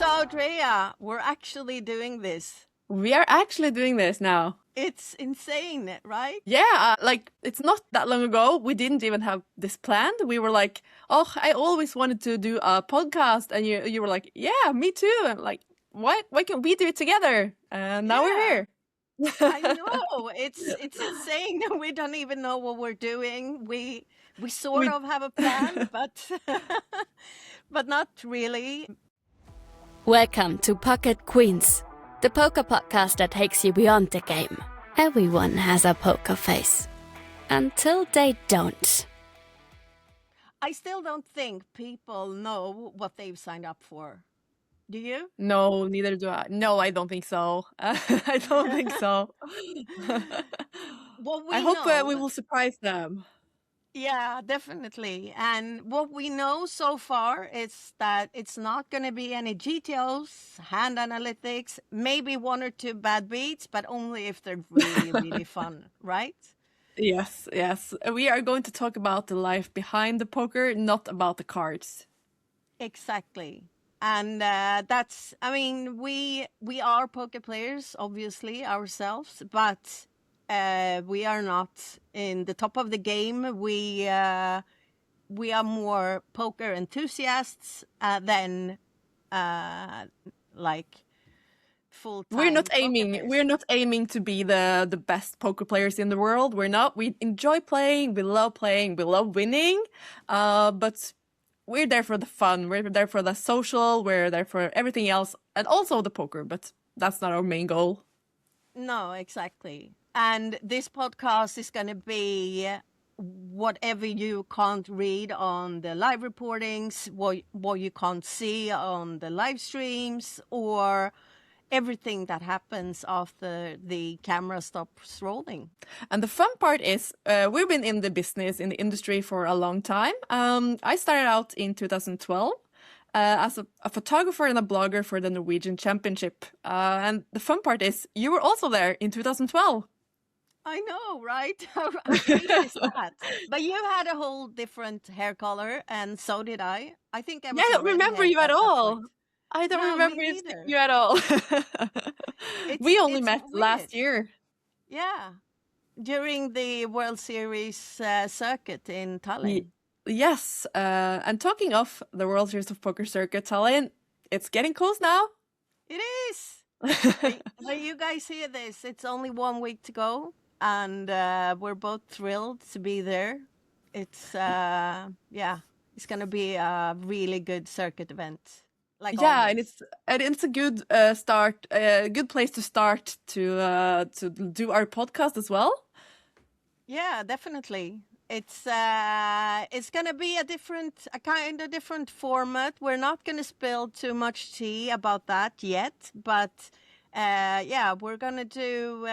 So, Drea, we're actually doing this. We are actually doing this now. It's insane, right? Yeah, it's not that long ago. We didn't even have this planned. We were like, "Oh, I always wanted to do a podcast," and you were like, "Yeah, me too." And like, why can't we do it together? And now we're Yeah, here. I know. It's insane. We don't even know what we're doing. We sort we of have a plan, but but not really. Welcome to Pocket Queens, the poker podcast that takes you beyond the game. Everyone has a poker face. Until they don't. I still don't think people know what they've signed up for. Do you? No, neither do I. No, I don't think so. I don't think so. What I we hope know. we will surprise them. Yeah, definitely. And what we know so far is that it's not going to be any GTOs, hand analytics, maybe one or two bad beats, but only if they're really, really fun, right? Yes, yes. We are going to talk about the life behind the poker, not about the cards. Exactly. And we are poker players, obviously, ourselves, but we are not in the top of the game. We are more poker enthusiasts than like full-time poker players. We're not aiming to be the best poker players in the world. We're not. We enjoy playing, we love winning. But we're there for the fun. We're there for the social. We're there for everything else, and also the poker. But that's not our main goal. No, exactly. And this podcast is going to be whatever you can't read on the live reportings, what you can't see on the live streams, or everything that happens after the camera stops rolling. And the fun part is we've been in the business, in the industry for a long time. I started out in 2012 as a photographer and a blogger for the Norwegian Championship. And the fun part is you were also there in 2012. I know, right? How crazy is that? But you had a whole different hair color, and so did I. I think I was I a don't remember redhead you at at that all. point. I don't No, me remember neither. you at all. We only It's met weird. last year. Yeah, during the World Series circuit in Ye- Tallinn. yes, and talking of the World Series of Poker Circuit, Tallinn, it's getting close now. It is. When you guys hear this, it's only 1 week to go, and we're both thrilled to be there. It's it's gonna be a really good circuit event. Like Yeah, always. and it's a good start, a good place to start to do our podcast as well. Yeah, definitely. It's gonna be a kind of different format. We're not gonna spill too much tea about that yet, but we're gonna do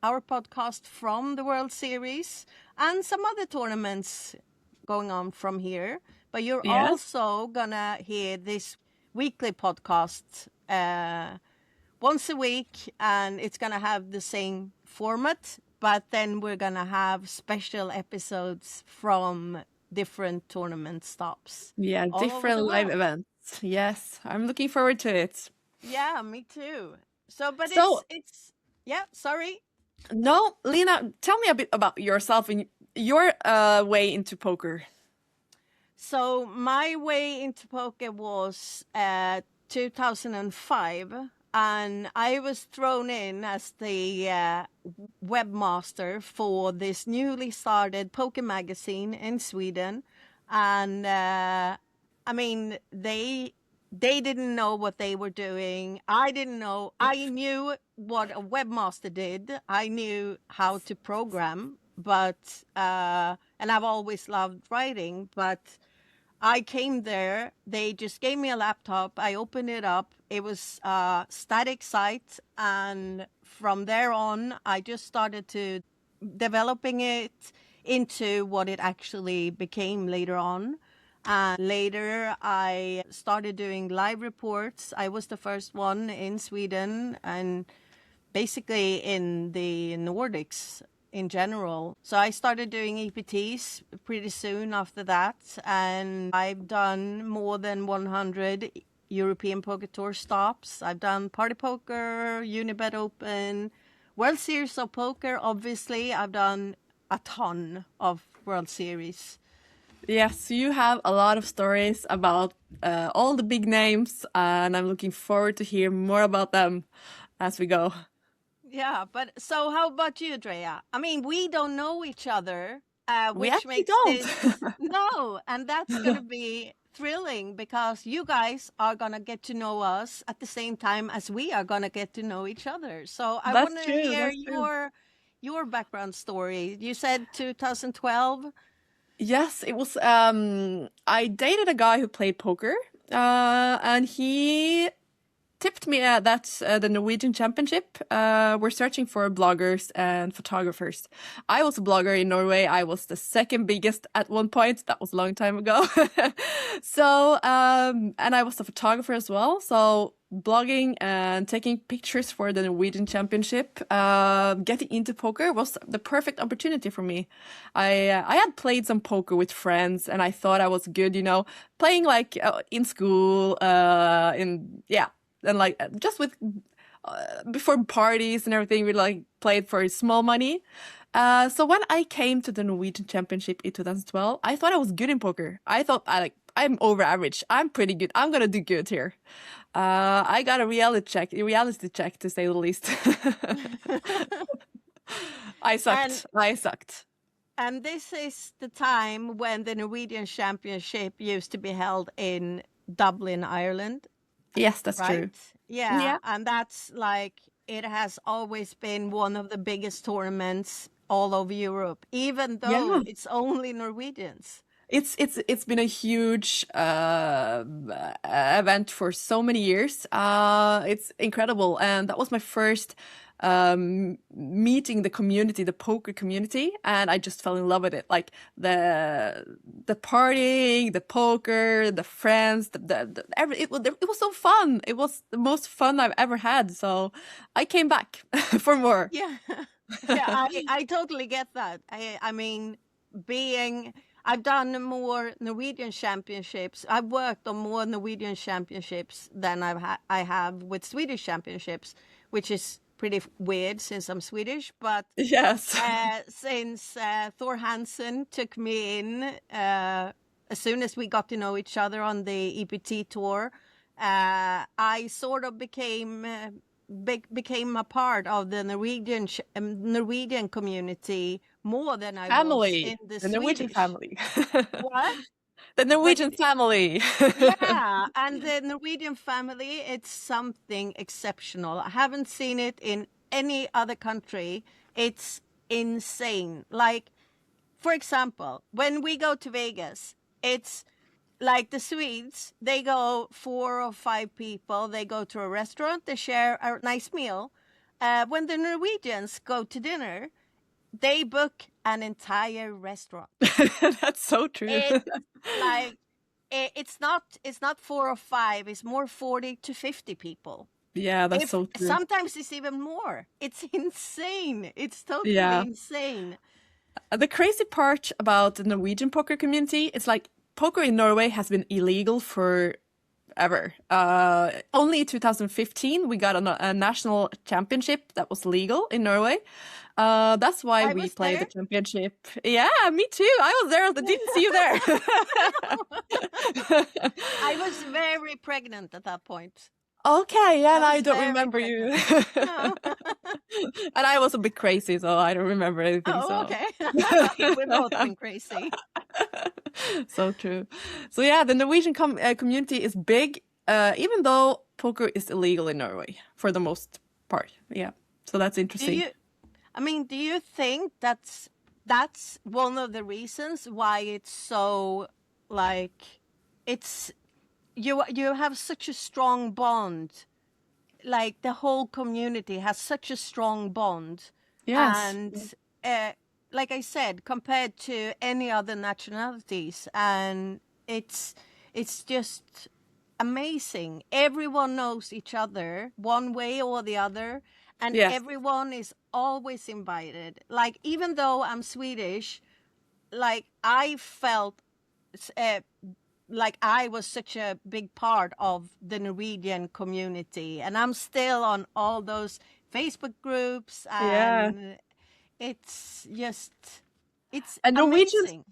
our podcast from the World Series and some other tournaments going on from here. But you're Yes. also gonna hear this weekly podcast once a week, and it's gonna have the same format, but then we're gonna have special episodes from different tournament stops. Yeah, all over different the live world. events. Yes, I'm looking forward to it. Yeah, me too. So, but So- it's yeah. Sorry. No, Lina, tell me a bit about yourself and your way into poker. So my way into poker was 2005, and I was thrown in as the webmaster for this newly started poker magazine in Sweden, and they didn't know what they were doing. I didn't know. I knew what a webmaster did. I knew how to program, but and I've always loved writing, but I came there. They just gave me a laptop. I opened it up. It was a static site, and from there on, I just started to developing it into what it actually became later on. And later, I started doing live reports. I was the first one in Sweden and basically in the Nordics in general. So I started doing EPTs pretty soon after that, and I've done more than 100 European Poker Tour stops. I've done Party Poker, Unibet Open, World Series of Poker. Obviously, I've done a ton of World Series. Yes, you have a lot of stories about all the big names, and I'm looking forward to hear more about them as we go. Yeah, but so how about you, Drea? I mean, we don't know each other, We which actually makes don't. this no, and that's gonna be thrilling because you guys are gonna get to know us at the same time as we are gonna get to know each other. So I That's want to true. hear That's true. your background story. You said 2012. Yes, it was. I dated a guy who played poker, and he tipped me that the Norwegian Championship were searching for bloggers and photographers. I was a blogger in Norway. I was the second biggest at one point. That was a long time ago. So, and I was a photographer as well. So, blogging and taking pictures for the Norwegian Championship, getting into poker was the perfect opportunity for me. I had played some poker with friends, and I thought I was good, playing like in school, in yeah, and like just with before parties and everything, we like played for small money. So when I came to the Norwegian Championship in 2012, I thought I was good in poker. I thought I'm over average. I'm pretty good. I'm gonna do good here. I got a reality check to say the least. I And sucked. I sucked. and this is the time when the Norwegian Championship used to be held in Dublin, Ireland. Yes, that's Right? true. Yeah, Yeah. and that's like it has always been one of the biggest tournaments all over Europe, even Yeah. though it's only Norwegians. It's been a huge event for so many years. It's incredible, and that was my first meeting the community, the poker community, and I just fell in love with it. Like the partying, the poker, the friends, it was so fun. It was the most fun I've ever had. So I came back for more. Yeah. Yeah, I totally get that. I mean, being I've done more Norwegian championships. I've worked on more Norwegian championships than I have with Swedish championships, which is pretty weird since I'm Swedish. But Yes. since Thor Hansen took me in as soon as we got to know each other on the EPT tour, I sort of became a part of the Norwegian community more than I was Family, in the the Norwegian Swedish. family. What? The But Norwegian family. yeah, and the Norwegian family, it's something exceptional. I haven't seen it in any other country. It's insane. Like, for example, when we go to Vegas, it's like the Swedes, they go 4 or 5 people, they go to a restaurant, they share a nice meal. When the Norwegians go to dinner, they book an entire restaurant. That's so true. It's like it's not 4 or 5, it's more 40 to 50 people. Yeah, that's If so true. sometimes it's even more. It's insane. It's totally Yeah. insane. The crazy part about the Norwegian poker community is like poker in Norway has been illegal forever. Only in 2015 we got a national championship that was legal in Norway. That's why I we was play the there. championship. Yeah, me too. I was there. I didn't see you there. I was very pregnant at that point. Okay, yeah, I and I was don't very remember you. pregnant. No. And I was a bit crazy, so I don't remember anything. Oh, So, okay. We've both been crazy. so true. So yeah, the Norwegian community is big, even though poker is illegal in Norway for the most part. Yeah, so that's Do interesting. do you think that's one of the reasons why it's so like it's you have such a strong bond, like the whole community has such a strong bond, Yes. and like I said, compared to any other nationalities, and it's just amazing. Everyone knows each other one way or the other, and Yes. everyone is always invited. Like, even though I'm Swedish, like I felt uh, like I was such a big part of the Norwegian community, and I'm still on all those Facebook groups, Yeah. and it's just it's And Norwegians, amazing.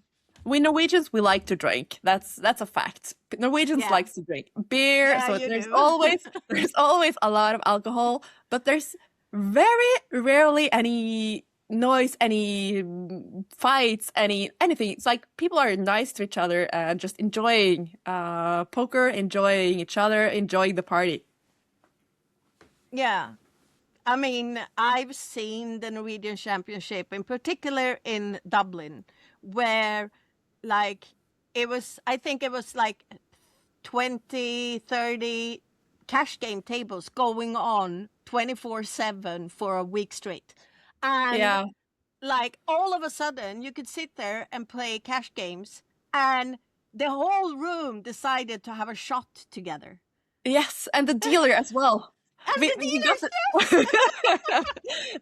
we Norwegians, we like to drink. That's a fact. Norwegians Yeah, likes to drink beer, yeah, so you there's do. always there's always a lot of alcohol, but there's very rarely any noise, any fights, anything. It's like people are nice to each other and just enjoying poker, enjoying each other, enjoying the party. Yeah. I mean, I've seen the Norwegian Championship, in particular in Dublin, where like I think it was like 20, 30 cash game tables going on 24/7 for a week straight. And Yeah. like all of a sudden, you could sit there and play cash games, and the whole room decided to have a shot together. Yes, and the dealer as well. And the We got dealers, yes!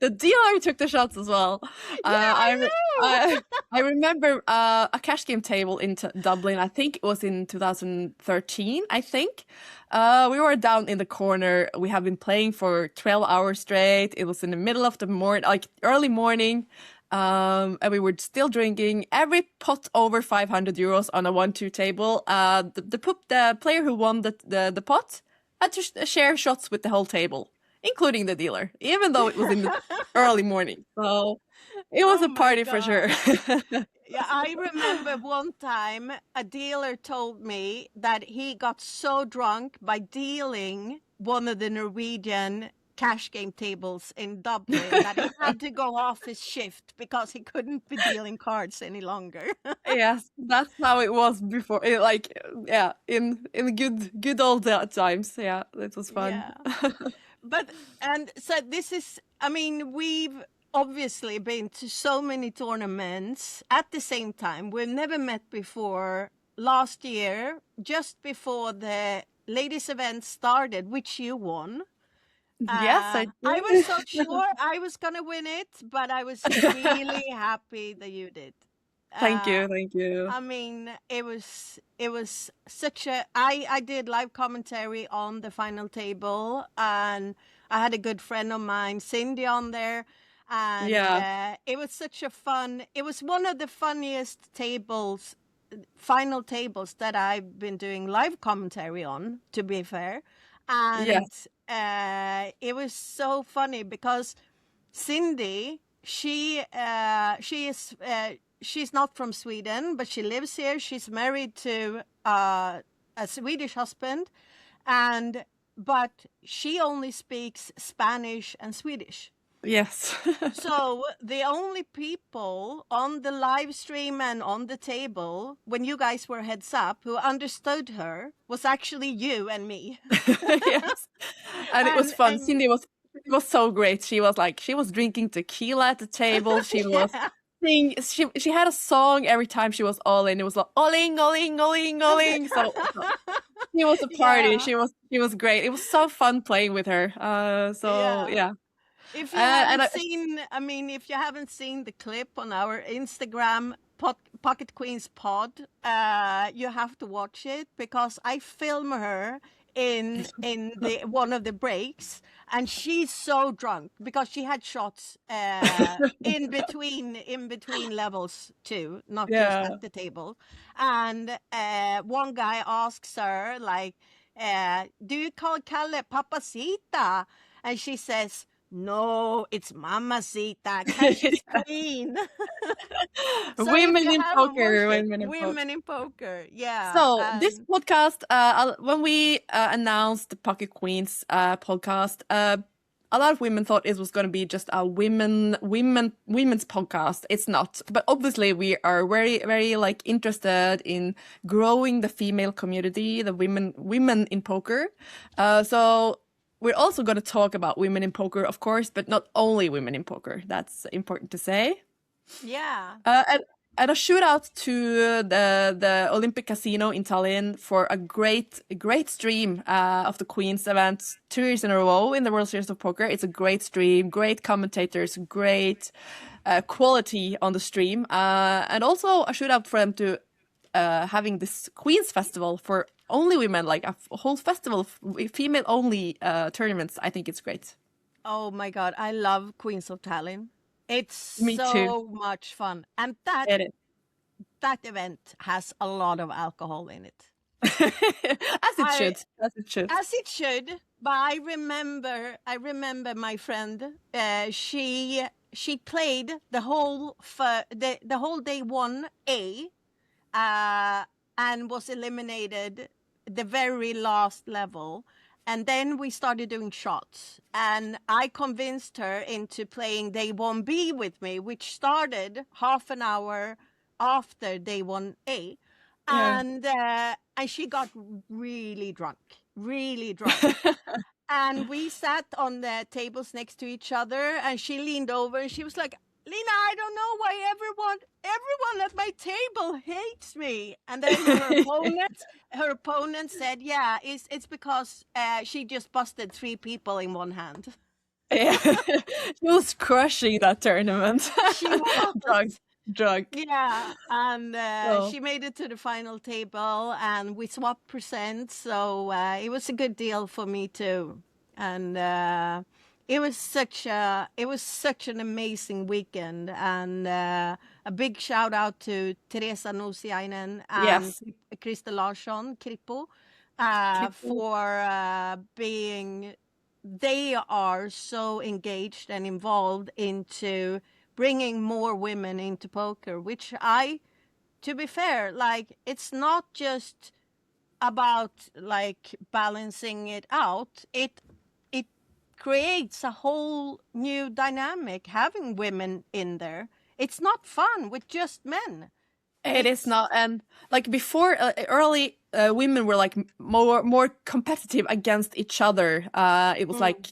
the dealer took the shots as well. Yeah, I I know. I remember a cash game table in Dublin. I think it was in 2013. I think we were down in the corner. We have been playing for 12 hours straight. It was in the middle of the morning, like early morning. And we were still drinking every pot over 500 euros on a 1-2 table. The player who won the pot had to share shots with the whole table, including the dealer, even though it was in the early morning. So it was Oh a my party for sure. God. Yeah, I remember one time a dealer told me that he got so drunk by dealing one of the Norwegian cash game tables in Dublin that he had to go off his shift because he couldn't be dealing cards any longer. Yes, that's how it was before. Like, yeah, in good old times. Yeah, it was fun. Yeah. But and so this is, I mean, we've obviously been to so many tournaments at the same time. We've never met before. Last year, just before the ladies event started, which you won. Yes, I I was did. so sure I was gonna win it, but I was really happy that you did. Thank Uh, you, thank you. I mean, it was such a. I did live commentary on the final table, and I had a good friend of mine, Cindy, on there, and Yeah, it was such a fun. It was one of the funniest tables, final tables that I've been doing live commentary on. To be fair, and yes, it was so funny because Cindy, she's not from Sweden, but she lives here. She's married to a Swedish husband, but she only speaks Spanish and Swedish. yes. So the only people on the live stream and on the table when you guys were heads up who understood her was actually you and me. Yes, and it was fun. And Cindy was so great. She was drinking tequila at the table. She was yeah. sing. She had a song every time she was all in. It was like alling, alling, alling, alling. So she was a party. Yeah. She was great. It was so fun playing with her. So Yeah. yeah. If you And haven't I, seen, I mean, if you haven't seen the clip on our Instagram, Pocket Queens Pod, you have to watch it because I film her in the one of the breaks, and she's so drunk because she had shots in between levels too, not just yeah. at the table. And one guy asks her like, "Do you call Kalle Papacita?" And she says, "No, it's Mamacita, because she's queen." So if Women you in haven't poker, watched it, women in poker. women in poker, yeah. So this podcast, when we announced the Pocket Queens podcast, a lot of women thought it was going to be just a women's podcast. It's not, but obviously we are very very like interested in growing the female community, the women in poker. So we're also going to talk about women in poker, of course, but not only women in poker. That's important to say. Yeah. And a shout out to the Olympic Casino in Tallinn for a great stream of the Queens event 2 years in a row in the World Series of Poker. It's a great stream, great commentators, great quality on the stream, and also a shout out for them to having this Queens Festival for only women, like a whole festival of female only tournaments. I think it's great. Oh my God, I love Queens of Tallinn. It's Me too. so much fun. And that It is. that event has a lot of alcohol in it. As it I should. As it should. As it should, but I remember my friend. She played the whole the whole day 1A, and was eliminated the very last level. And then we started doing shots, and I convinced her into playing day 1B with me, which started half an hour after day 1A. Yeah. And she got really drunk, really drunk. And we sat on the tables next to each other, and she leaned over and she was like, Lina, I don't know why everyone at my table hates me. And then her opponent said, yeah, it's because she just busted 3 people in one hand. Yeah. She was crushing that tournament. She was. Drunk. Yeah, and Oh. she made it to the final table, and we swapped presents, so it was a good deal for me too. And it was such an amazing weekend, and a big shout out to Teresa Nusiainen and Yes. Krista Larsson, Krippo, for being. They are so engaged and involved into bringing more women into poker, which to be fair, like, it's not just about like balancing it out. It creates a whole new dynamic having women in there. It's not fun with just men. It is not, and like before, early women were like more competitive against each other. It was like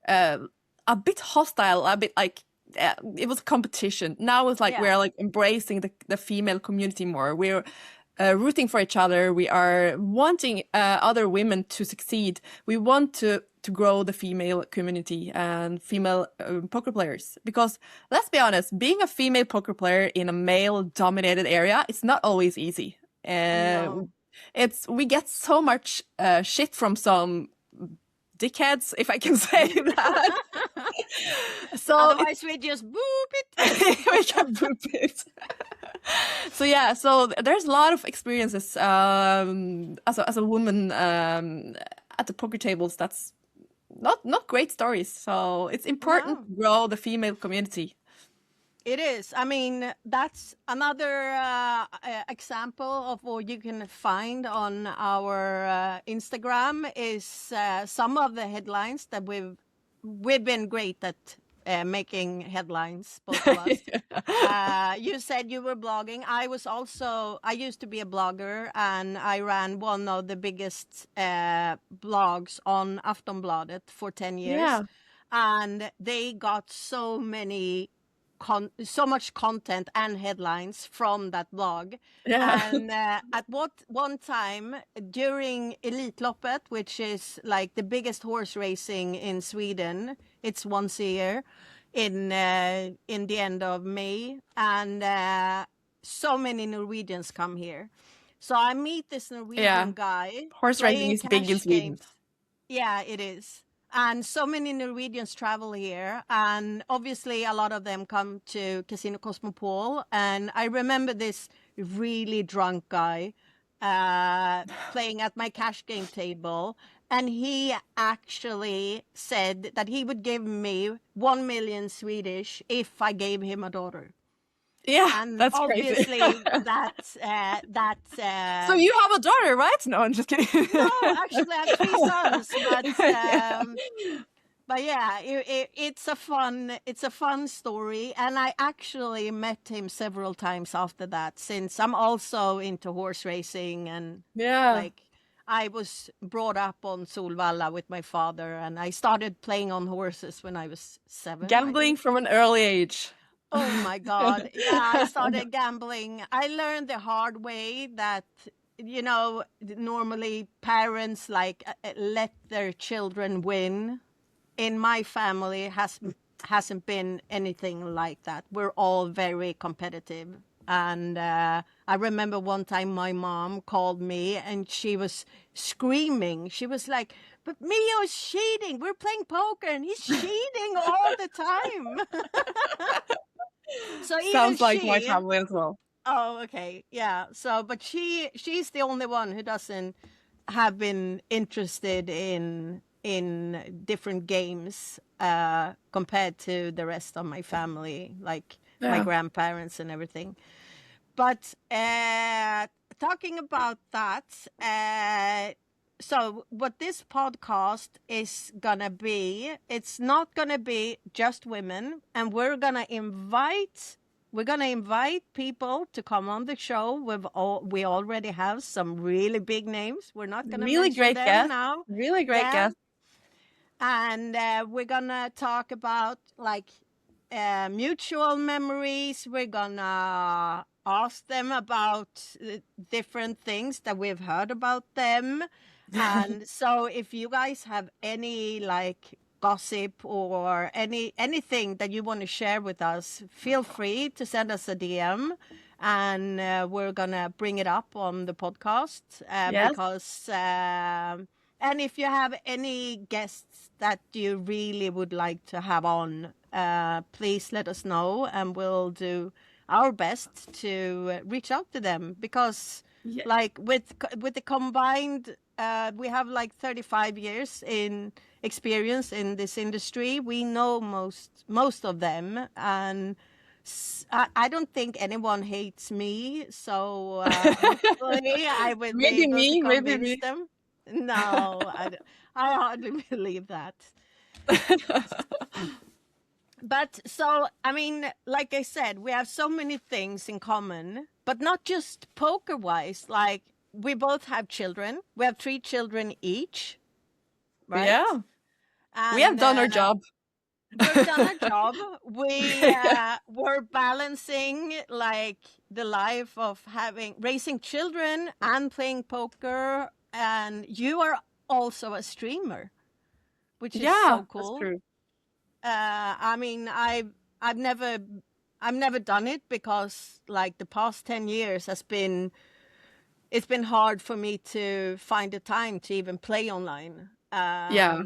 a bit hostile, a bit like it was competition. Now it's like we're like embracing the female community more. We're rooting for each other. We are wanting other women to succeed. We want to grow the female community and female poker players. Because let's be honest, being a female poker player in a male-dominated area, it's not always easy. No. We get so much shit from some dickheads, if I can say that. So otherwise we just boop it. we can boop it. So yeah, so there's a lot of experiences as a woman at the poker tables. That's not great stories. So it's important to grow the female community. It is. I mean, that's another example of what you can find on our Instagram is some of the headlines that we've been great at making headlines, both of us. You said you were blogging. I used to be a blogger, and I ran one of the biggest blogs on Aftonbladet for 10 years. Yeah. And they got so much content and headlines from that blog. Yeah. And at one time during Elitloppet, which is like the biggest horse racing in Sweden, it's once a year in the end of May, and so many Norwegians come here. So I meet this Norwegian guy. Horse racing is big in Sweden. Games. Yeah, it is. And so many Norwegians travel here, and obviously a lot of them come to Casino Cosmopol. And I remember this really drunk guy playing at my cash game table, and he actually said that he would give me 1 million Swedish if I gave him a daughter. Yeah, And that's obviously crazy. that's So you have a daughter, right? No, I'm just kidding. no, actually I have 3 sons, but yeah, it's a fun story, and I actually met him several times after that, since I'm also into horse racing, and like I was brought up on Solvalla with my father, and I started playing on horses when I was 7. Gambling from an early age. Oh my God. Yeah, I started gambling. I learned the hard way that, normally parents like let their children win. In my family, hasn't been anything like that. We're all very competitive. And I remember one time my mom called me and she was screaming. She was like, "But Mio's cheating. We're playing poker and he's cheating all the time." So even Sounds like my she, family as well. oh, okay, yeah. So, but she's the only one who doesn't have been interested in different games compared to the rest of my family, like my Yeah. grandparents and everything. But talking about that, so what this podcast is gonna be, it's not gonna be just women, and we're gonna invite people to come on the show. We already have some really big names. We're not gonna Really mention great them guest. now. Really great Yeah, guest. and we're gonna talk about like mutual memories. We're gonna ask them about different things that we've heard about them. And so if you guys have any like gossip or anything that you want to share with us, feel free to send us a DM, and we're gonna bring it up on the podcast Yes. because and if you have any guests that you really would like to have on, please let us know, and we'll do our best to reach out to them. Because, Yeah. like with the combined, we have like 35 years in experience in this industry. We know most of them, and I don't think anyone hates me. So hopefully, I will be Maybe able to me, maybe convince me. them. No, I hardly believe that. But so, I mean, like I said, we have so many things in common, but not just poker wise. Like, we both have children. We have 3 children each, right? Yeah. We have And done our job. we've done our job. We're balancing like the life of raising children and playing poker. And you are also a streamer, which is Yeah, so that's cool. true. I mean, I've never done it because like the past 10 years it's been hard for me to find the time to even play online. Yeah.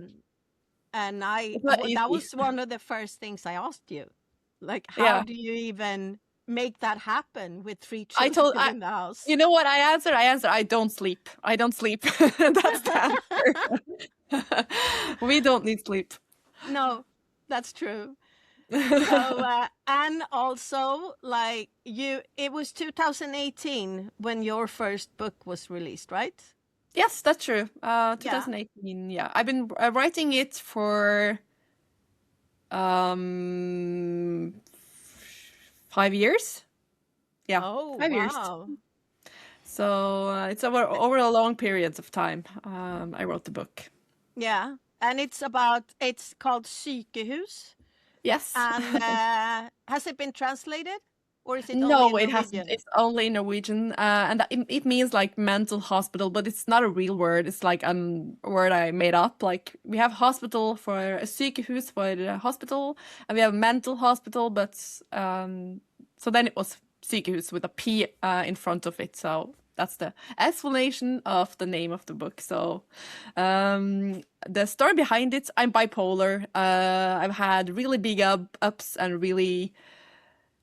And It's not that easy. was one of the first things I asked you. Like, how Yeah. do you even make that happen with 3 I children told in the house? you know what I answered? I don't sleep. I don't sleep. That's the answer. We don't need sleep. No, that's true. So, and also, like it was 2018 when your first book was released, right? Yes, that's true. Yeah. 2018. Yeah, I've been writing it for 5 years. Yeah, Oh, 5 years. wow. So it's over a long periods of time. I wrote the book. Yeah. And it's called Sykehus. Yes. And has it been translated? Or is it only No, in it hasn't. Norwegian? It's only Norwegian, and it means like mental hospital, but it's not a real word. It's like a word I made up. Like we have hospital for a sykehus for the hospital, and we have mental hospital, but so then it was sykehus with a P in front of it. So that's the explanation of the name of the book. So the story behind it, I'm bipolar. I've had really big ups and really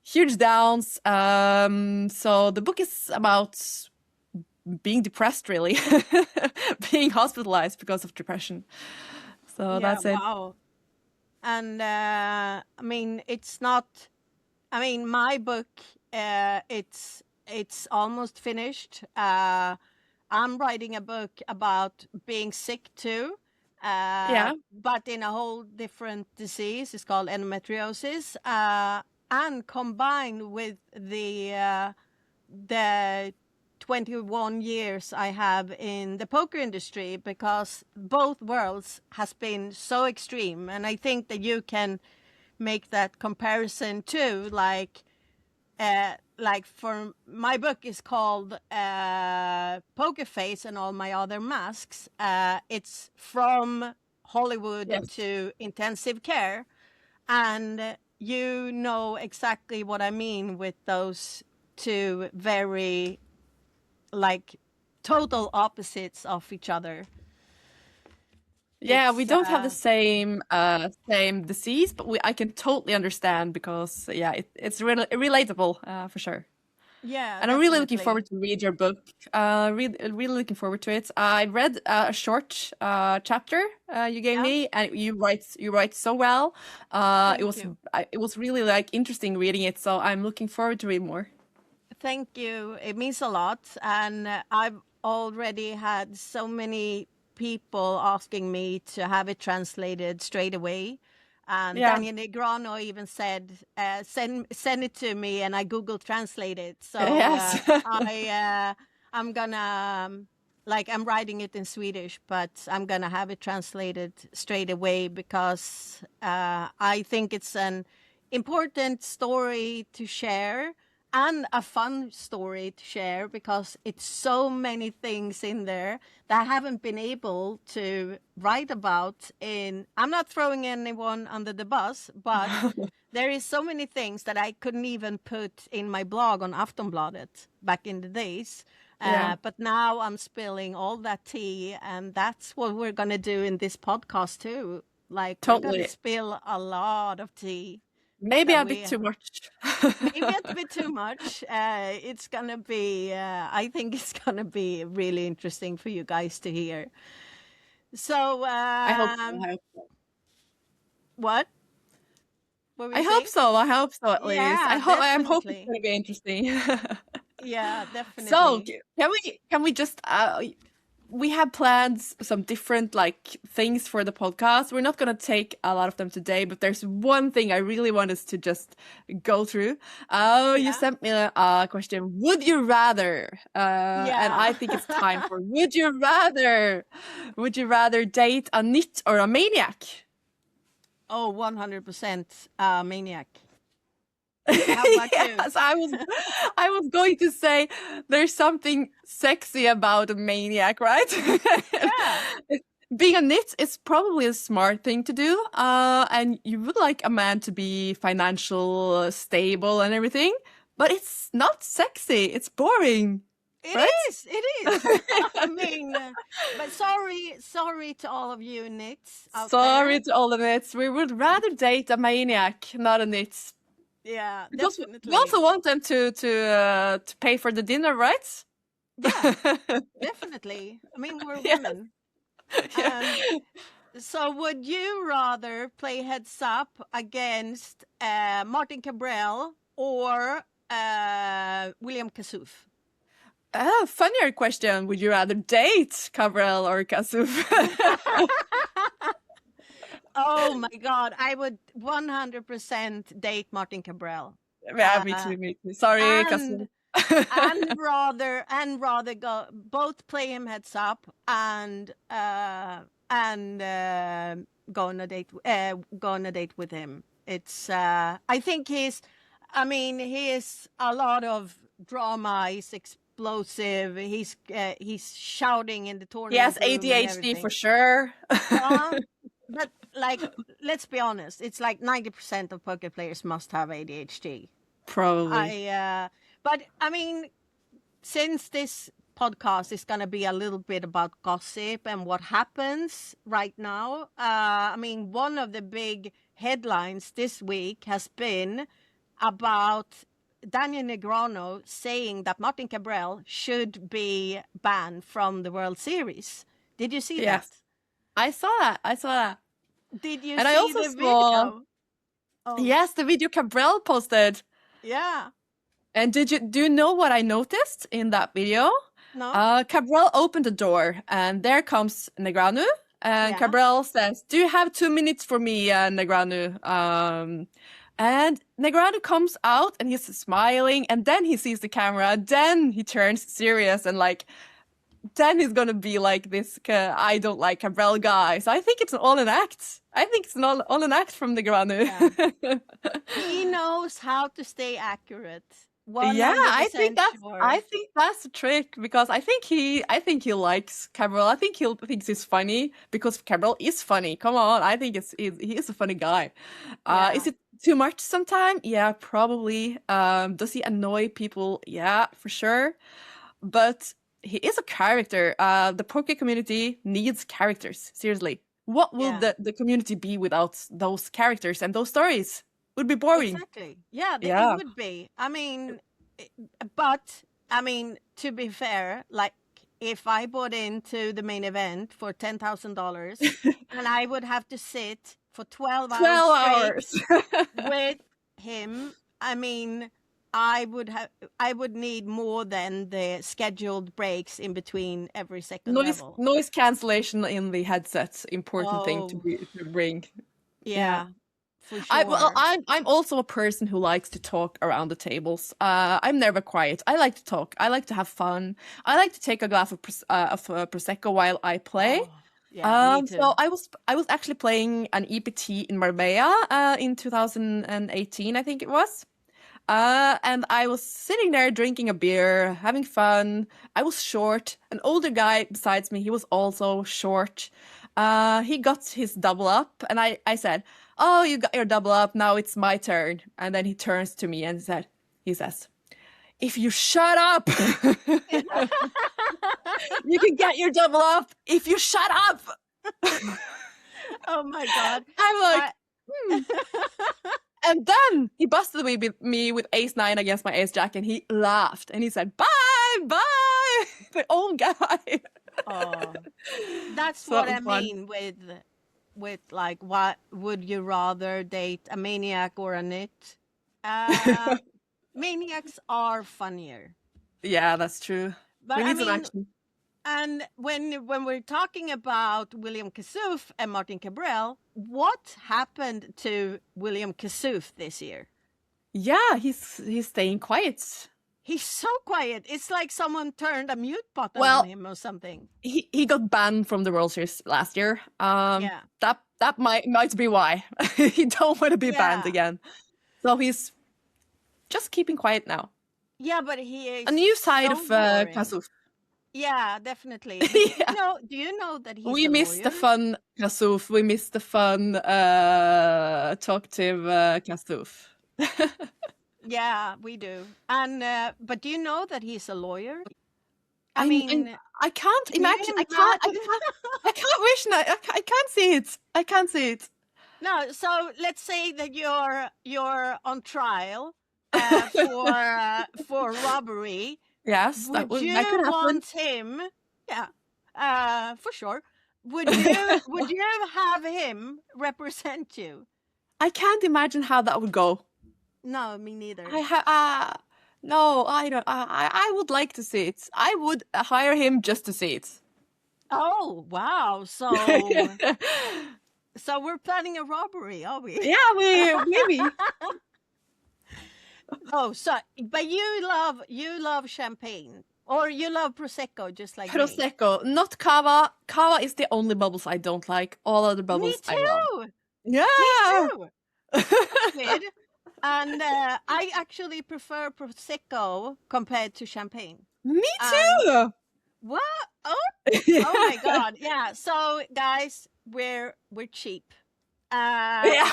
huge downs. So the book is about being depressed, really, being hospitalized because of depression. So that's it. Wow. And I mean, it's not. I mean, my book, it's almost finished. I'm writing a book about being sick too, Yeah. but in a whole different disease. It's called endometriosis, and combined with the 21 years I have in the poker industry, because both worlds has been so extreme, and I think that you can make that comparison too. Like for my book is called Poker Face and All My Other Masks. It's from Hollywood Yes. to intensive care, and you know exactly what I mean with those two very like total opposites of each other. Yeah, we It's don't have the same disease, but I can totally understand because it's really relatable for sure. yeah, And I'm really looking forward definitely. to read your book. Really looking forward to it. I read a short chapter you gave Yeah, me, and you write so well. thank you. It was really like interesting reading it. So I'm looking forward to read more. Thank you. It means a lot. And I've already had so many people asking me to have it translated straight away. And Yeah. Daniel Negrano even said, send it to me, and I Google Translate it. So Yes. I'm gonna like I'm writing it in Swedish, but I'm gonna have it translated straight away because I think it's an important story to share and a fun story to share because it's so many things in there that I haven't been able to write about in. I'm not throwing anyone under the bus, but there is so many things that I couldn't even put in my blog on Aftonbladet back in the days. Yeah. But now I'm spilling all that tea, and that's what we're going to do in this podcast too. Like, we're going to Totally. spill a lot of tea Maybe that a we bit too much. maybe a bit too much. It's gonna be. I think it's gonna be really interesting for you guys to hear. So, I hope so. I hope so. what? What were I you hope saying? so. I hope so at least. Yeah, I'm hoping it's definitely. going to be interesting. Yeah, So, definitely. can we just we have planned some different like things for the podcast. We're not going to take a lot of them today, but there's one thing I really want us to just go through. You Yeah, sent me a question. Would you rather? And yeah. I think it's time for would you rather? Would you rather date a nit or a maniac? Oh, 100% maniac. How about you? Yes, I was going to say there's something sexy about a maniac, right? Yeah, Being a nit is probably a smart thing to do, and you would like a man to be financial, stable, and everything, but it's not sexy. It's boring, it right? is. It is. I mean, but sorry to all of you nits out there. Sorry to all the nits. We would rather date a maniac, not a nit. Yeah, Because we definitely. also want them to pay for the dinner, right? Yeah, definitely. I mean, we're Yeah, women. yeah. And so, would you rather play heads up against Martin Cabral or William Kassouf? Funnier question. Would you rather date Cabral or Kasuf? Oh my God, I would 100% date Martin Cabral. Yeah, me Uh, too, me too. Sorry, and Kasuf. and rather go both play him heads up and go on a date with him. It's I think he is a lot of drama. He's explosive. He's shouting in the He has tournament room and ADHD for everything. sure. Yeah, but like, let's be honest, it's like 90% of poker players must have ADHD. Probably. But I mean, since this podcast is going to be a little bit about gossip and what happens right now, I mean, one of the big headlines this week has been about Daniel Negreanu saying that Martin Cabral should be banned from the World Series. Did you see that? Yes, I saw that. I saw that. Did you And I see also the saw, video? Oh, yes, the video Cabral posted. yeah. And do you know what I noticed in that video? No? Cabral opened the door, and there comes Negreanu. And Yeah. Cabral says, "Do you have 2 minutes for me, Negreanu?" And Negreanu comes out, and he's smiling. And then he sees the camera. Then he turns serious, and like, then he's gonna be like this. I don't like Cabral guy. So I think it's all an act. I think it's all an act from Negreanu. Yeah. He knows how to stay accurate. Yeah, 100% sure. I think that's the trick because I think he likes Cabral. I think he thinks he's funny because Cabral is funny. Come on, I think he is a funny guy. Yeah. too much sometime? Yeah, probably. Does he annoy people? Yeah, for sure. But he is a character. The poker community needs characters. Seriously. What will Yeah, the community be without those characters and those stories? Would be boring. exactly. Yeah, it Yeah. would be. I mean, but I mean, to be fair, like if I bought into the main event for $10,000 and I would have to sit for 12 hours 12 straight hours. with him, I mean, I would need more than the scheduled breaks in between every second noise level. noise cancellation in the headset, important thing Oh, to bring. Yeah. yeah, for Well, sure. I'm also a person who likes to talk around the tables. I'm never quiet. I like to talk. I like to have fun. I like to take a glass of prosecco while I play. Oh, yeah, me So too. I was actually playing an EPT in Marbella in 2018, I think it was. And I was sitting there drinking a beer, having fun. I was short. An older guy besides me, he was also short. He got his double up, and I said, "Oh, you got your double up. Now it's my turn." And then he turns to me and he says, "If you shut up, you can get your double up. If you shut up." Oh my God. I'm like, I, hmm. And then he busted me with ace nine against my ace jack, and he laughed and he said, "Bye, bye." The old guy. oh, that's So that what was I fun. mean with like, what would you rather date, a maniac or a nit? Uh, Maniacs are funnier. Yeah, that's true. But We I need some mean, action. and when we're talking about William Kassouf and Martin Cabrel, what happened to William Kassouf this year? Yeah, he's staying quiet. He's so quiet. It's like someone turned a mute button on Well, him or something. he got banned from the World Series last year. Yeah. That might be why he don't want to be banned Yeah. again. So he's just keeping quiet now. Yeah, but he A is new side of so boring. Kasuf. Yeah, definitely. But Yeah. do you know that he's We a miss the lawyer? fun Kasuf. We miss the fun talkative Kasuf. Yeah, we do. And but do you know that he's a lawyer? I I'm mean, I can't can you imagine. imagine? I can't wish. I can't see it. I can't see it. No, so let's say that you're on trial for robbery. Yes, Would that could you happen. want him? Yeah, for sure. Would you have him represent you? I can't imagine how that would go. No, me neither. No, I don't. I would like to see it. I would hire him just to see it. Oh, wow. So we're planning a robbery, are we? Yeah, we maybe. Oh, so but you love champagne, or you love prosecco just like me. Prosecco, not cava. Cava is the only bubbles I don't like. All other Me bubbles I love. too. Yeah. Me too. Weird. And I actually prefer prosecco compared to champagne. Me And too. what? Oh, Yeah. oh my God. Yeah. So guys, we're cheap. Yeah.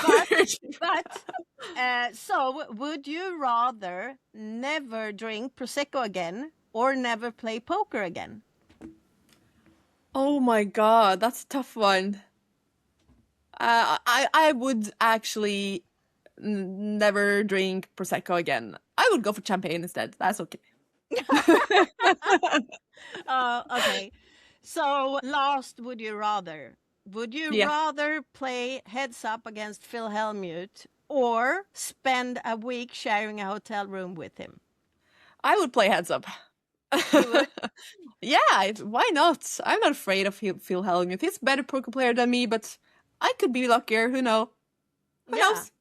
So would you rather never drink prosecco again or never play poker again? Oh my God, that's a tough one. I would actually never drink prosecco again. I would go for champagne instead. That's okay. Okay. So last, would you rather? Would you Yeah, rather play heads up against Phil Hellmuth or spend a week sharing a hotel room with him? I would play heads up. You would? Yeah, why not? I'm not afraid of Phil Hellmuth. He's a better poker player than me, but I could be luckier. Who knows? Who Yeah. knows?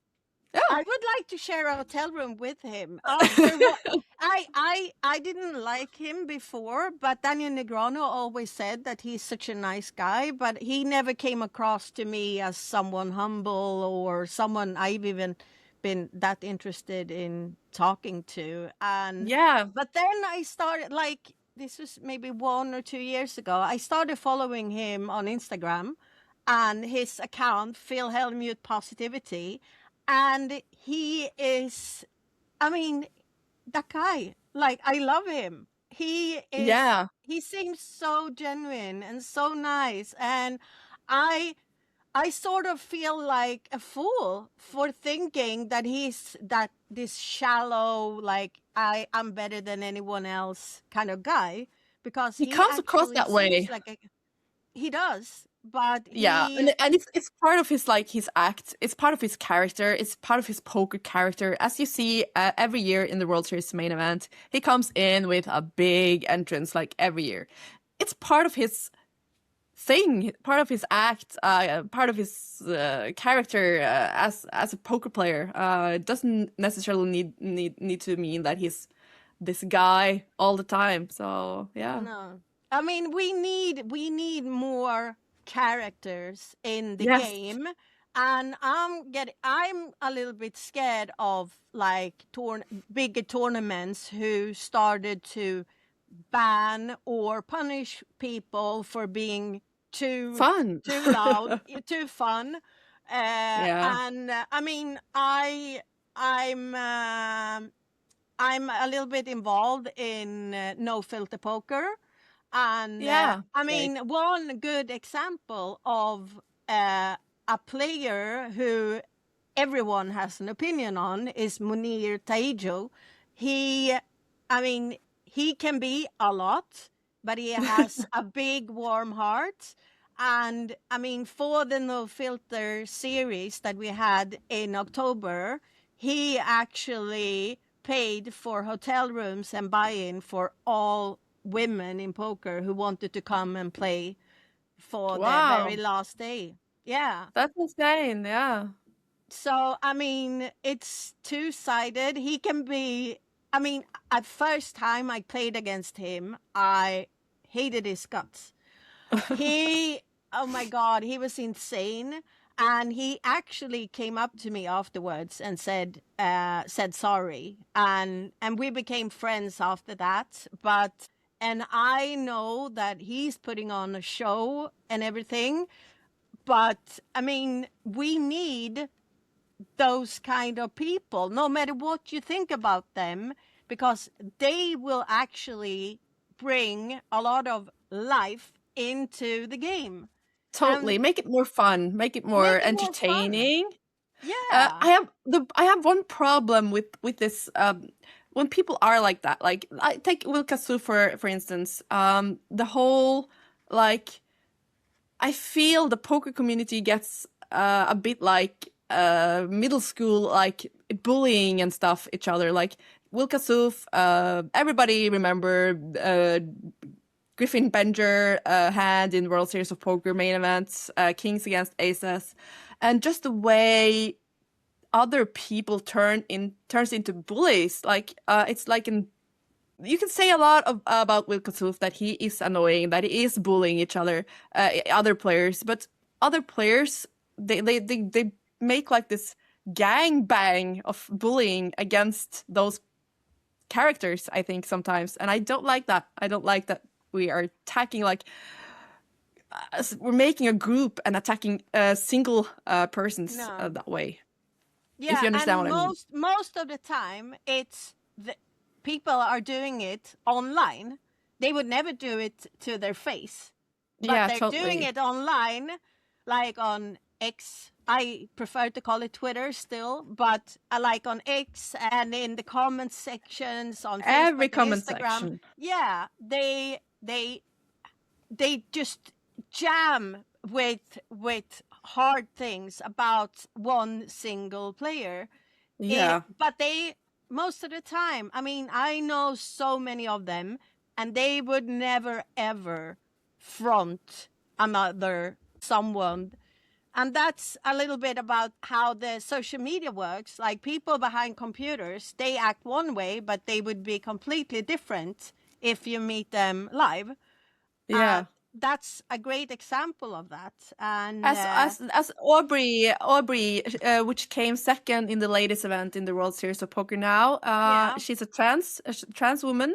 Yeah. I would like to share a hotel room with him. After what I didn't like him before, but Daniel Negreanu always said that he's such a nice guy, but he never came across to me as someone humble or someone I've even been that interested in talking to. And Yeah. but then I started, like, this was maybe 1 or 2 years ago. I started following him on Instagram and his account, Phil Hellmuth Positivity. And he is, I mean, that guy, like, I love him. Yeah. He seems so genuine and so nice. And I, I sort of feel like a fool for thinking that that this shallow, like, I'm better than anyone else kind of guy, because He he comes across actually that seems way. like he does, but Yeah, he, and it's part of his like his act. It's part of his character. It's part of his poker character. As you see every year in the World Series main event, he comes in with a big entrance like every year. It's part of his thing, part of his act, part of his character as a poker player. It doesn't necessarily need to mean that he's this guy all the time. So yeah. no. I mean, we need more characters in the Yes. game, and I'm a little bit scared of like bigger tournaments who started to ban or punish people for being Fun. too loud, too fun. Yeah. And I mean, I'm a little bit involved in no filter poker, and Yeah. I Great. mean, one good example of a player who everyone has an opinion on is Munir Taijo. He, I mean, he can be a lot, but he has a big warm heart. And I mean, for the No Filter series that we had in October, he actually paid for hotel rooms and buy-in for all women in poker who wanted to come and play for the very Wow. last day. Yeah. That's insane. Yeah. So, I mean, it's two-sided. He can be, I mean, at first time I played against him, I hated his guts. He, oh my God, he was insane. And he actually came up to me afterwards and said sorry. And we became friends after that. And I know that he's putting on a show and everything. But I mean, we need those kind of people, no matter what you think about them, because they will actually bring a lot of life into the game and Totally. Make it more fun. Make it more make it more fun. entertaining. Yeah. I have one problem with this. When people are like that, like I take Wilkasu for instance. The whole like I feel the poker community gets a bit like middle school, like bullying and stuff each other. Like Wilkasuf, everybody remember Griffin Benger had in World Series of Poker main events, Kings against Aces, and just the way other people turns into bullies. Like it's like you can say a lot about Will Kasuf, that he is annoying, that he is bullying each other players, but other players they make like this gang bang of bullying against those characters, I think sometimes, and I don't like that. I don't like that we are attacking like we're making a group and attacking single persons No. that way. If Yeah, you understand and what I mean. most of the time it's the people are doing it online. They would never do it to their face, but Yeah, they're doing totally. it online, like on X. I prefer to call it Twitter still, but I like on X and in the comment sections on Every Facebook and comment Instagram. section. Yeah, they just jam with hard things about one single player. Yeah. But they, most of the time, I mean, I know so many of them, and they would never ever front another someone. And that's a little bit about how the social media works. Like people behind computers, they act one way, but they would be completely different if you meet them live. Uh, Yeah. that's a great example of that. And As Aubrey, which came second in the latest event in the World Series of Poker now. yeah, She's a trans woman,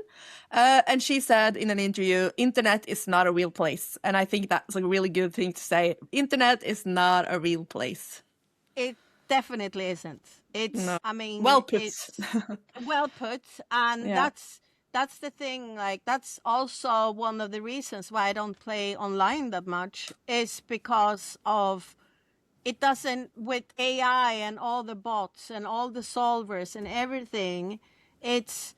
and she said in an interview, "Internet is not a real place," and I think that's a really good thing to say. Internet is not a real place. it definitely isn't. No. It's, I mean, Well put. it's well put, and Yeah. that's the thing. Like, that's also one of the reasons why I don't play online that much, is because of it doesn't, with AI and all the bots and all the solvers and everything, it's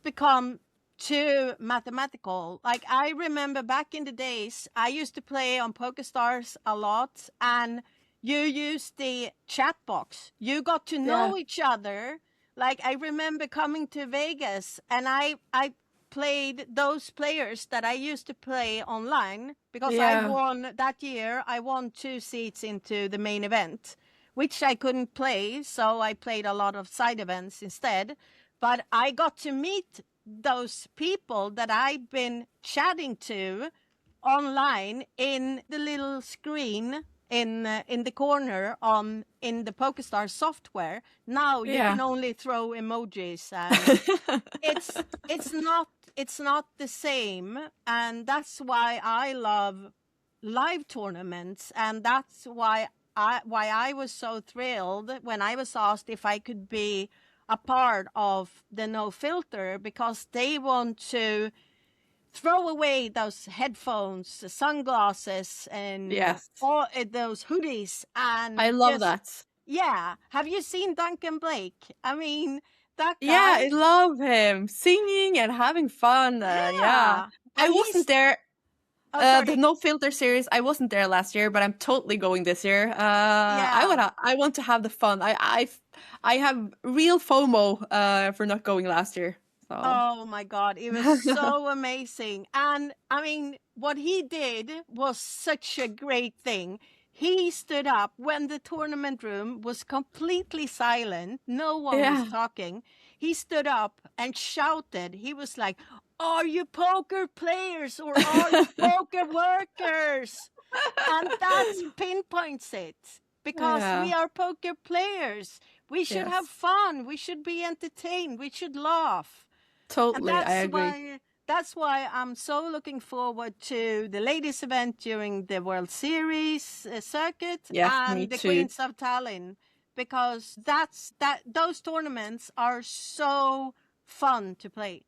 become too mathematical. Like, I remember back in the days, I used to play on PokerStars a lot, and you used the chat box. You got to Yeah. know each other. Like, I remember coming to Vegas, and I played those players that I used to play online, because I Yeah. won that year. I won 2 seats into the main event, which I couldn't play, so I played a lot of side events instead. But I got to meet those people that I've been chatting to online in the little screen in the corner on in the PokerStars software. Now you Yeah. can only throw emojis, and it's not the same, and that's why I love live tournaments, and that's why I was so thrilled when I was asked if I could be a part of the No Filter, because they want to throw away those headphones, the sunglasses, and Yes. all those hoodies, I and love just, that. yeah. Have you seen Duncan Blake? I mean, that Yeah, guy. I love him singing and having fun. Yeah. Yeah, I and wasn't he's. there. Oh, The sorry. No Filter series, I wasn't there last year, but I'm totally going this year. Yeah. I want to have the fun. I have real FOMO for not going last year. So Oh my God, it was so amazing. And I mean, what he did was such a great thing. He stood up when the tournament room was completely silent, no one was yeah, talking. He stood up and shouted. He was like, "Are you poker players or are you poker workers?" And that pinpoints it, because we yeah, are poker players. We should have yes, fun. We should be entertained. We should laugh. And totally. I agree. that's why I'm so looking forward to the ladies event during the World Series circuit Yes, me and the too. Queens of Tallinn, because those tournaments are so fun to play.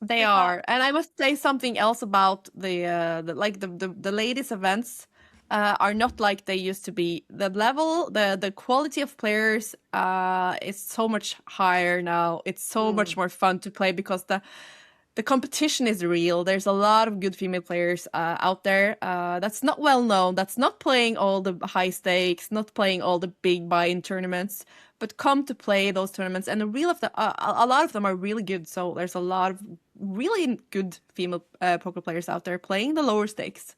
They Because are, and I must say something else about the latest events are not like they used to be. The level, the quality of players is so much higher now. It's so much more fun to play because the competition is real. There's a lot of good female players out there that's not well known, that's not playing all the high stakes, not playing all the big buy-in tournaments, but come to play those tournaments. And a lot of them are really good. So there's a lot of really good female poker players out there playing the lower stakes.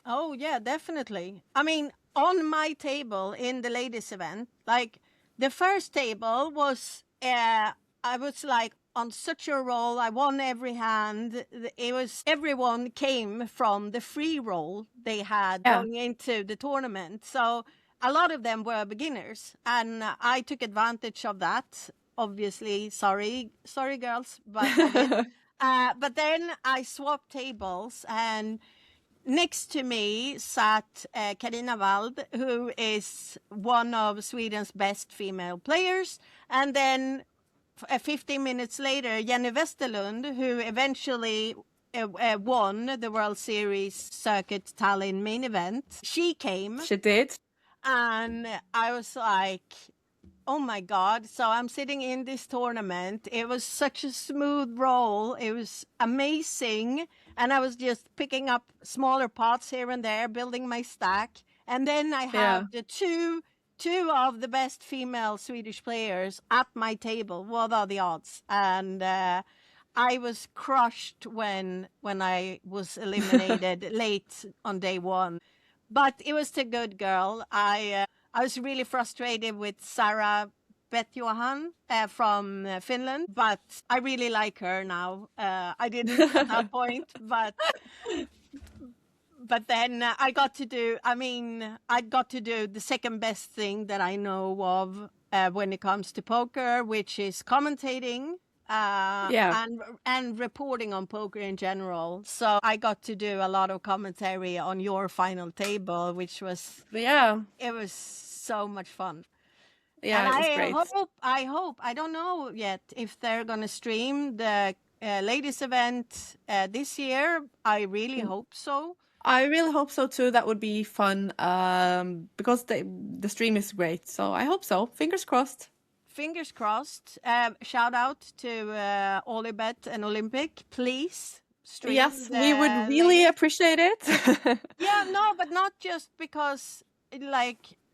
Oh, yeah, definitely. I mean, on my table in the ladies event, like, the first table was, I was like on such a roll. I won every hand. It was, everyone came from the free roll they had Yeah. going into the tournament. So a lot of them were beginners, and I took advantage of that. Obviously, sorry, girls, but I did. But then I swapped tables, and next to me sat Carina Wald, who is one of Sweden's best female players. And then 15 minutes later, Jenny Westerlund, who eventually won the World Series Circuit Tallinn main event, she came. She did. And I was like, oh my God. So I'm sitting in this tournament. It was such a smooth roll. It was amazing. And I was just picking up smaller pots here and there, building my stack. And then I Yeah. have the two of the best female Swedish players at my table. What are the odds? And I was crushed when I was eliminated late on day one. But it was a good girl. I was really frustrated with Sarah Betjohan from Finland, but I really like her now. I didn't at that point, but then I got to do. I mean, I got to do the second best thing that I know of when it comes to poker, which is commentating Yeah. and reporting on poker in general. So I got to do a lot of commentary on your final table, which was Yeah. it was so much fun. Yeah, And it was great. I don't know yet if they're gonna stream the ladies event this year. I really hope so. I really hope so too. That would be fun. Because the stream is great. So I hope so. Fingers crossed. Fingers crossed. Shout out to Olibet and Olympic. Please stream Yes, we would the really ladies. appreciate it. Yeah, no, but not just because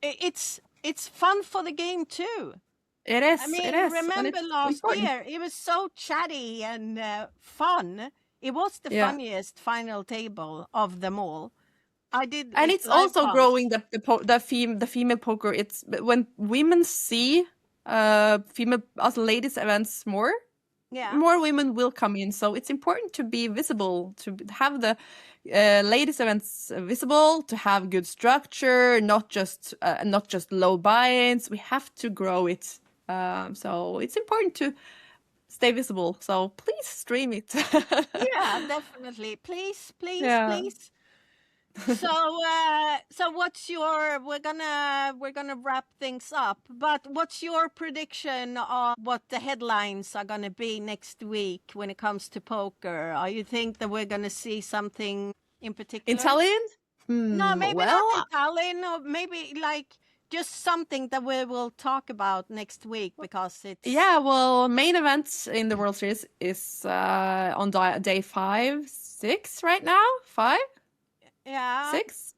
it's fun for the game too. It is. I It mean, is, and remember it's last important. year? It was so chatty and fun. It was the Yeah. funniest final table of them all. I did And it it's live also cast. growing the female poker. It's when women see female us ladies events more, Yeah, more women will come in. So it's important to be visible, to have the ladies events visible, to have good structure, not just low buy-ins. We have to grow it. So it's important to stay visible. So please stream it. yeah, definitely. Please, please, Yeah. please. So what's your? We're gonna wrap things up. But what's your prediction on what the headlines are gonna be next week when it comes to poker? Are you think that we're gonna see something in In particular? Tallinn? No, maybe not in Well, Tallinn, or maybe like just something that we will talk about next week because it's yeah, well, main event in the World Series is on day 5, 6 right now. 5, yeah 6.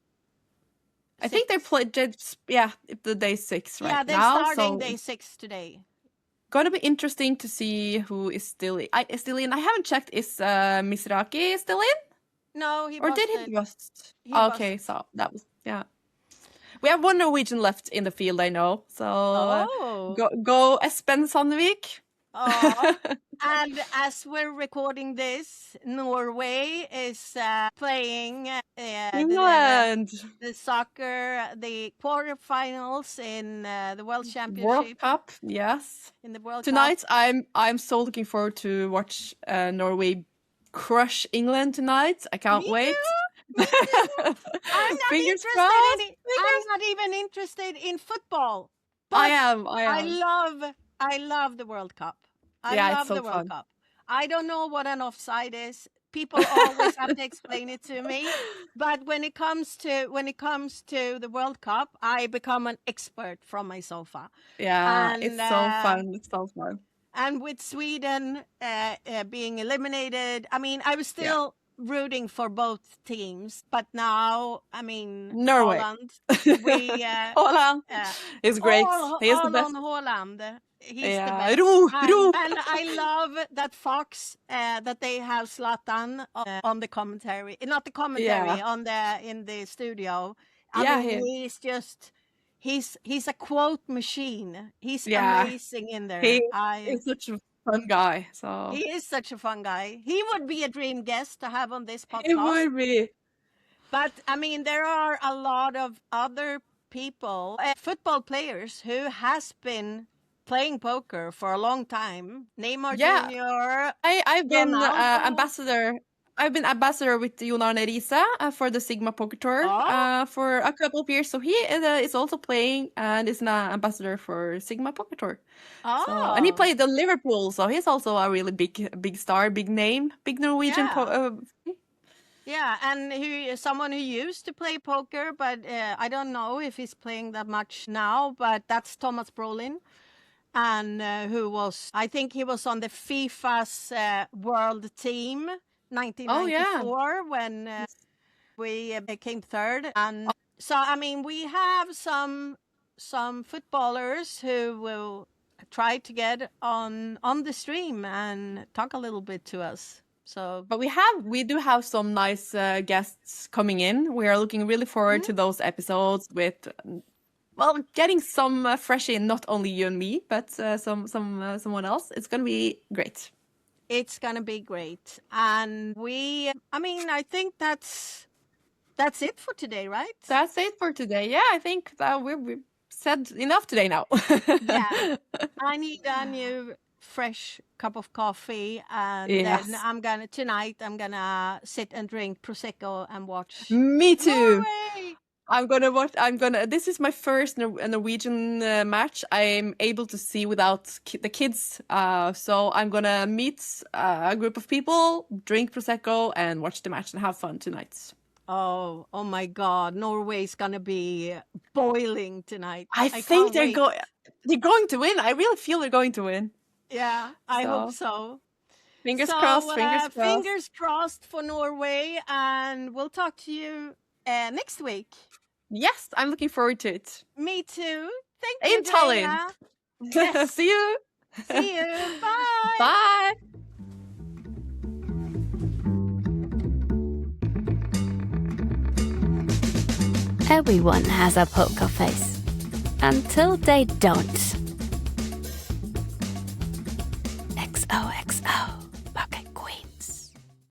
I think they 6. played the day 6 Yeah, right they're now. starting So day 6 today. gonna be interesting to see who is still in. I haven't checked. Is Misraki still in, No, he or did busted. he bust? He Okay, busted. so that was We have one Norwegian left in the field, I know. So Oh. go Espen Sandvik. Oh. And as we're recording this, Norway is playing England the soccer, the quarterfinals in the World World Championship. Cup, yes. In the World Tonight, Cup. I'm so looking forward to watch Norway crush England tonight. I can't Me wait. too. Me too. I'm not Fingers interested crossed. in it. I'm not even interested in football. But I am. I love the World Cup. I Yeah, it's love so the World fun. Cup. I don't know what an offside is. People always have to explain it to me. But when it comes to the World Cup, I become an expert from my sofa. Yeah, And it's so fun. It's so fun. and with Sweden being eliminated, I mean, I was still rooting for both teams, but now, I mean, Norway. Holland, we Holland is great. He is the all best. on Holland. He's the Yeah, best. Ro. And I love that Fox that they have Zlatan on the commentary, not the commentary in the studio. I mean, he's a quote machine. He's amazing in there. He is such a fun guy. So He is such a fun guy. He would be a dream guest to have on this podcast. it would be. But I mean, there are a lot of other people, football players who has been playing poker for a long time. Neymar Jr. I've been Ronaldo. ambassador. I've been ambassador with Jon Arne Riise for the Sigma Poker Tour for a couple of years. So he is also playing and is an ambassador for Sigma Poker Tour. Oh. So, and he played the Liverpool, so he's also a really big star, big name, big Norwegian. Yeah, and someone who used to play poker, but I don't know if he's playing that much now. But that's Thomas Brolin, and who was, I think he was on the FIFA's world team 1994 when we came third. And so, I mean, we have some footballers who will try to get on the stream and talk a little bit to us. So, but we do have some nice guests coming in. We are looking really forward to those episodes with, well, getting some fresh in, not only you and me, but someone else. It's gonna be great. It's gonna be great, and I think that's it for today, right? That's it for today. Yeah, I think that we've said enough today now. Yeah, I need a new fresh cup of coffee, and then I'm gonna sit and drink prosecco and watch. Me too. Norway! I'm gonna watch. This is my first Norwegian match. I'm able to see without the kids. So I'm gonna meet a group of people, drink prosecco, and watch the match and have fun tonight. Oh my God. Norway's going to be boiling tonight. I can't think wait. they're going to win. I really feel they're going to win. Yeah, I hope so. Fingers crossed. Fingers crossed. Fingers crossed for Norway, and we'll talk to you next week. Yes, I'm looking forward to it. Me too. Thank you, In Tallinn. Yes. See you. See you. Bye. Bye. Everyone has a poker face. Until they don't.